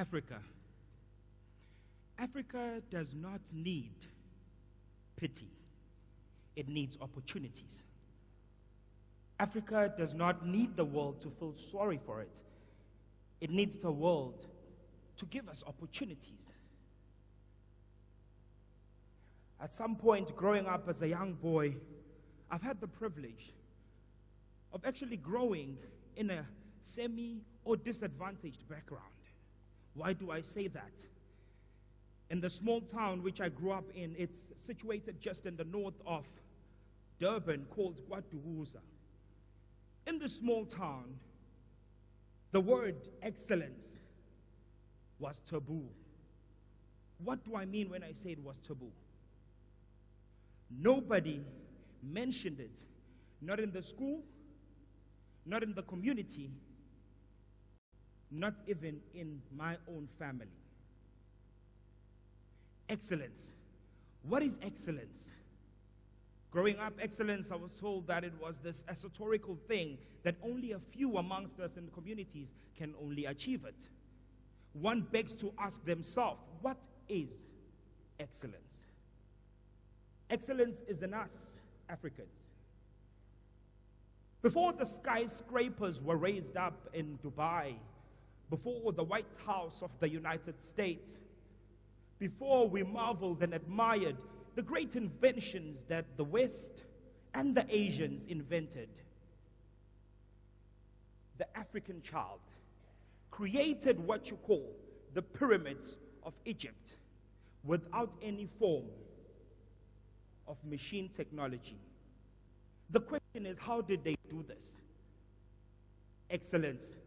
Africa. Africa does not need pity. It needs opportunities. Africa does not need the world to feel sorry for it. It needs the world to give us opportunities. At some point, growing up as a young boy, I've had the privilege of actually growing in a semi or disadvantaged background. Why do I say that? In the small town which I grew up in, it's situated just in the north of Durban, called KwaDukuza. In this small town, the word excellence was taboo. What do I mean when I say it was taboo? Nobody mentioned it, not in the school, not in the community, not even in my own family. Excellence. What is excellence? Growing up, excellence, I was told that it was this esoterical thing that only a few amongst us in the communities can only achieve it. One begs to ask themselves, what is excellence? Excellence is in us, Africans. Before the skyscrapers were raised up in Dubai, before the White House of the United States, before we marveled and admired the great inventions that the West and the Asians invented, the African child created what you call the pyramids of Egypt without any form of machine technology. The question is, how did they do this? Excellence.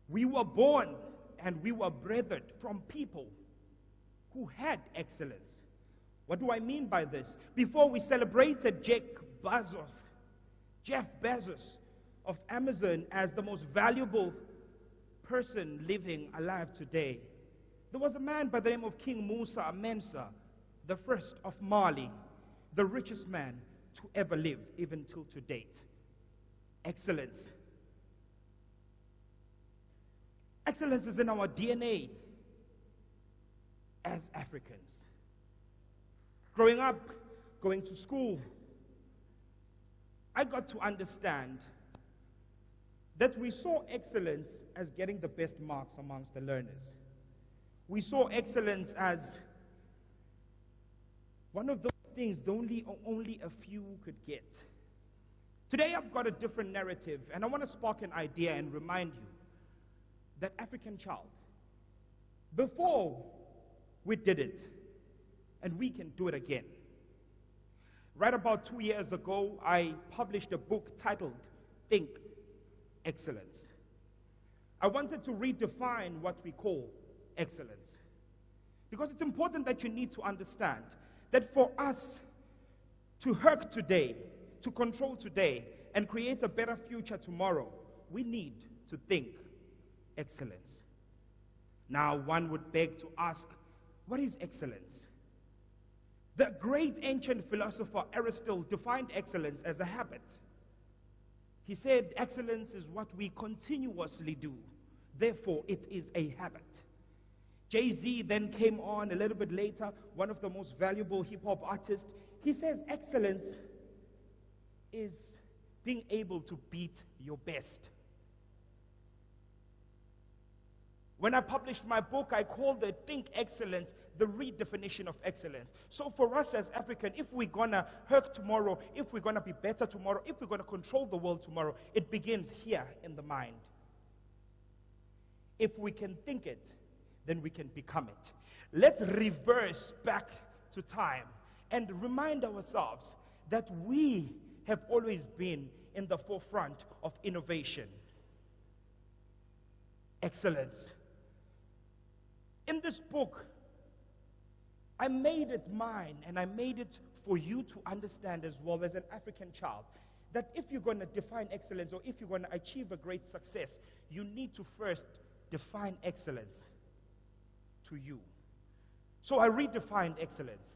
We were born and we were bred from people who had excellence. What do I mean by this? Before we celebrated Jeff Bezos of Amazon as the most valuable person living alive today, there was a man by the name of King Musa Mensa, the first of Mali, the richest man to ever live, even till to date. Excellence. Excellence is in our DNA as Africans. Growing up, going to school, I got to understand that we saw excellence as getting the best marks amongst the learners. We saw excellence as one of those things that only a few could get. Today I've got a different narrative, and I want to spark an idea and remind you that African child, before we did it, and we can do it again. Right about 2 years ago, I published a book titled Think Excellence. I wanted to redefine what we call excellence, because it's important that you need to understand that for us to work today, to control today, and create a better future tomorrow, we need to think excellence. Now, one would beg to ask, what is excellence? The great ancient philosopher Aristotle defined excellence as a habit. He said, excellence is what we continuously do. Therefore, it is a habit. Jay-Z then came on a little bit later, one of the most valuable hip-hop artists. He says excellence is being able to beat your best. When I published my book, I called it Think Excellence, the redefinition of excellence. So for us as African, if we're going to work tomorrow, if we're going to be better tomorrow, if we're going to control the world tomorrow, it begins here in the mind. If we can think it, then we can become it. Let's reverse back to time and remind ourselves that we have always been in the forefront of innovation. Excellence. In this book, I made it mine, and I made it for you to understand as well as an African child, that if you're going to define excellence or if you're going to achieve a great success, you need to first define excellence to you. So I redefined excellence.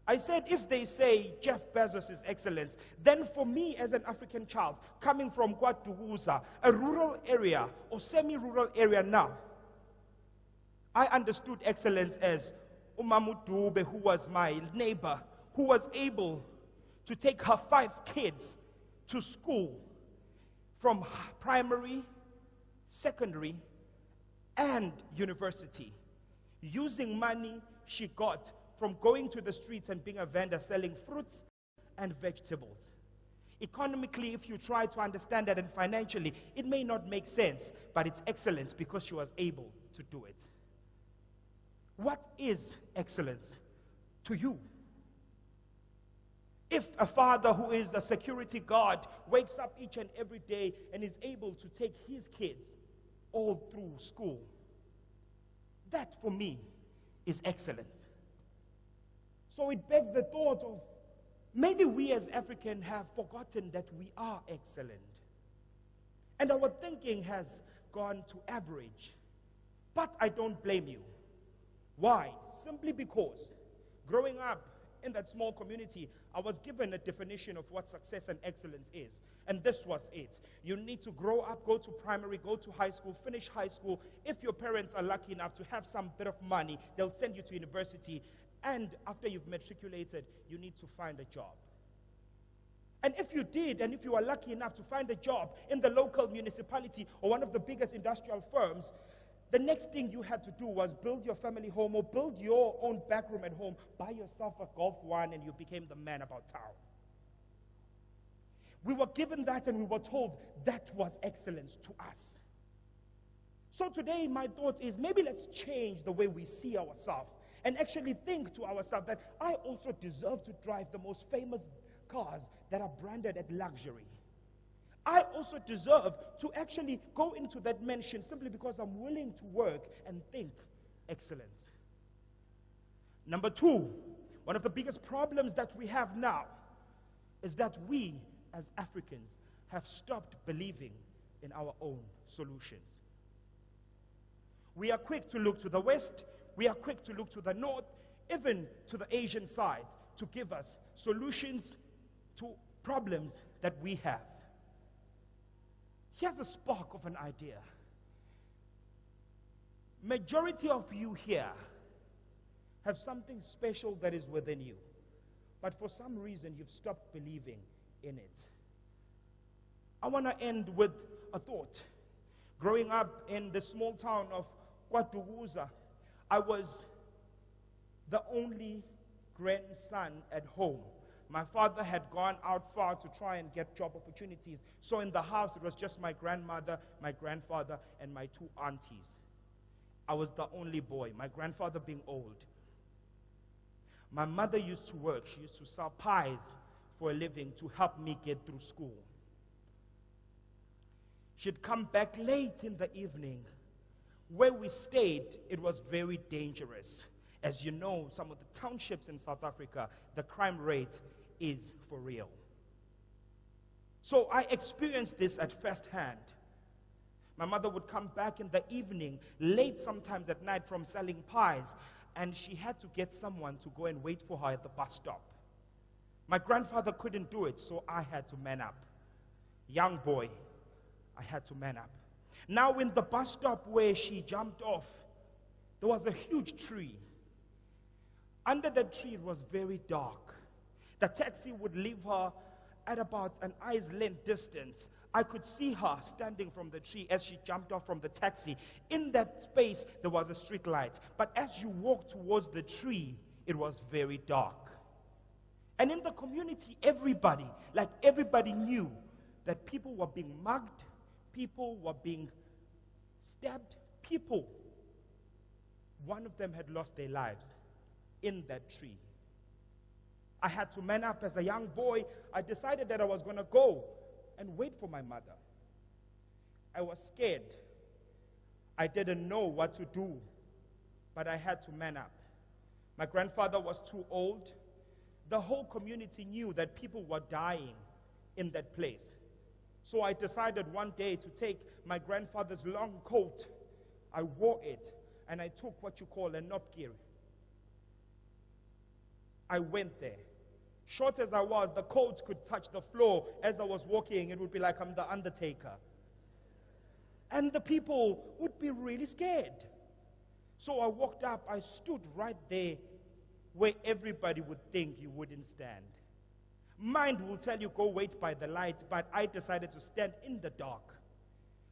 I said, if they say Jeff Bezos is excellence, then for me as an African child, coming from KwaDukuza, a rural area or semi-rural area now, I understood excellence as Umamu Dube, who was my neighbor, who was able to take her 5 kids to school from primary, secondary, and university, using money she got from going to the streets and being a vendor selling fruits and vegetables. Economically, if you try to understand that, and financially, it may not make sense, but it's excellence because she was able to do it. What is excellence to you? If a father who is a security guard wakes up each and every day and is able to take his kids all through school, that for me is excellence. So it begs the thought of maybe we as Africans have forgotten that we are excellent. And our thinking has gone to average. But I don't blame you. Why? Simply because growing up in that small community, I was given a definition of what success and excellence is. And this was it. You need to grow up, go to primary, go to high school, finish high school. If your parents are lucky enough to have some bit of money, they'll send you to university. And after you've matriculated, you need to find a job. And if you did, and if you are lucky enough to find a job in the local municipality or one of the biggest industrial firms, the next thing you had to do was build your family home or build your own back room at home, buy yourself a Golf 1, and you became the man about town. We were given that and we were told that was excellence to us. So today my thought is maybe let's change the way we see ourselves and actually think to ourselves that I also deserve to drive the most famous cars that are branded as luxury. I also deserve to actually go into that mansion simply because I'm willing to work and think excellence. Number 2, one of the biggest problems that we have now is that we as Africans have stopped believing in our own solutions. We are quick to look to the West, we are quick to look to the North, even to the Asian side, to give us solutions to problems that we have. Here's a spark of an idea. Majority of you here have something special that is within you, but for some reason you've stopped believing in it. I want to end with a thought. Growing up in the small town of KwaDukuza, I was the only grandson at home. My father had gone out far to try and get job opportunities. So in the house, it was just my grandmother, my grandfather, and my 2 aunties. I was the only boy, my grandfather being old. My mother used to work. She used to sell pies for a living to help me get through school. She'd come back late in the evening. Where we stayed, it was very dangerous. As you know, some of the townships in South Africa, the crime rate is for real. So I experienced this at first hand. My mother would come back in the evening, late sometimes at night from selling pies, and she had to get someone to go and wait for her at the bus stop. My grandfather couldn't do it, so I had to man up. Young boy, I had to man up. Now in the bus stop where she jumped off, there was a huge tree. Under that tree, it was very dark. The taxi would leave her at about an eye's length distance. I could see her standing from the tree as she jumped off from the taxi. In that space, there was a street light. But as you walked towards the tree, it was very dark. And in the community, everybody knew that people were being mugged, people were being stabbed, one of them had lost their lives in that tree. I had to man up as a young boy. I decided that I was going to go and wait for my mother. I was scared. I didn't know what to do, but I had to man up. My grandfather was too old. The whole community knew that people were dying in that place. So I decided one day to take my grandfather's long coat. I wore it, and I took what you call a nopgear. I went there. Short as I was, the coat could touch the floor. As I was walking, it would be like I'm the Undertaker. And the people would be really scared. So I walked up, I stood right there where everybody would think you wouldn't stand. Mind will tell you go wait by the light, but I decided to stand in the dark.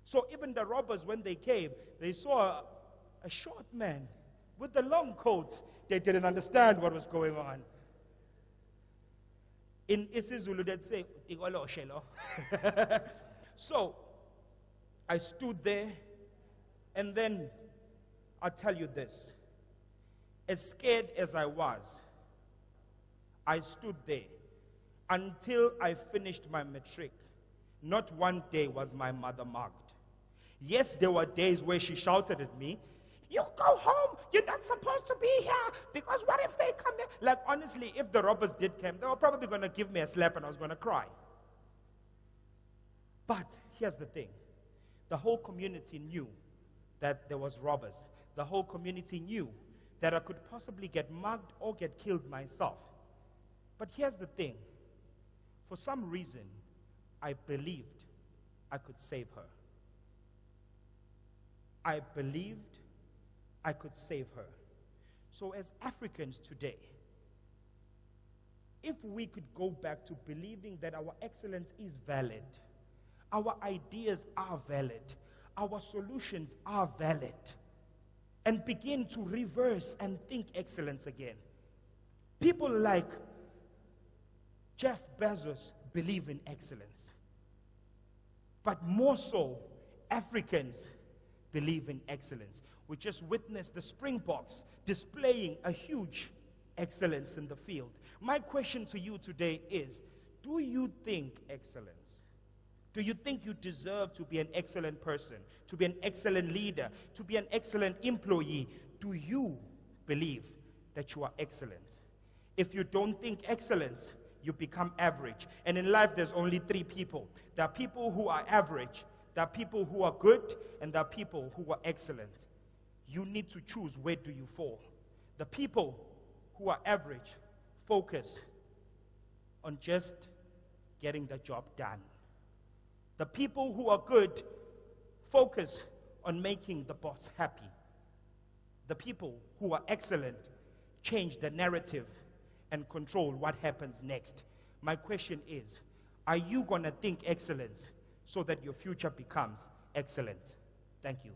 So even the robbers, when they came, they saw a short man with a long coat. They didn't understand what was going on. In isiZulu, they'd say, "Tigolo shelo." So I stood there, and then I'll tell you this. As scared as I was, I stood there until I finished my matric. Not one day was my mother mugged. Yes, there were days where she shouted at me, "You go home, you're not supposed to be here, because what if they come there?" Like, honestly, if the robbers did come, they were probably going to give me a slap and I was going to cry. But here's the thing. The whole community knew that there was robbers. The whole community knew that I could possibly get mugged or get killed myself. But here's the thing. For some reason, I believed I could save her. I believed I could save her. So as Africans today, if we could go back to believing that our excellence is valid, our ideas are valid, our solutions are valid, and begin to reverse and think excellence again. People like Jeff Bezos believe in excellence. But more so, Africans believe in excellence. We just witnessed the Springboks displaying a huge excellence in the field. My question to you today is, do you think excellence? Do you think you deserve to be an excellent person, to be an excellent leader, to be an excellent employee? Do you believe that you are excellent? If you don't think excellence, you become average. And in life, there's only three people. There are people who are average, there are people who are good, and there are people who are excellent. You need to choose where do you fall. The people who are average focus on just getting the job done. The people who are good focus on making the boss happy. The people who are excellent change the narrative and control what happens next. My question is, are you going to think excellence so that your future becomes excellent? Thank you.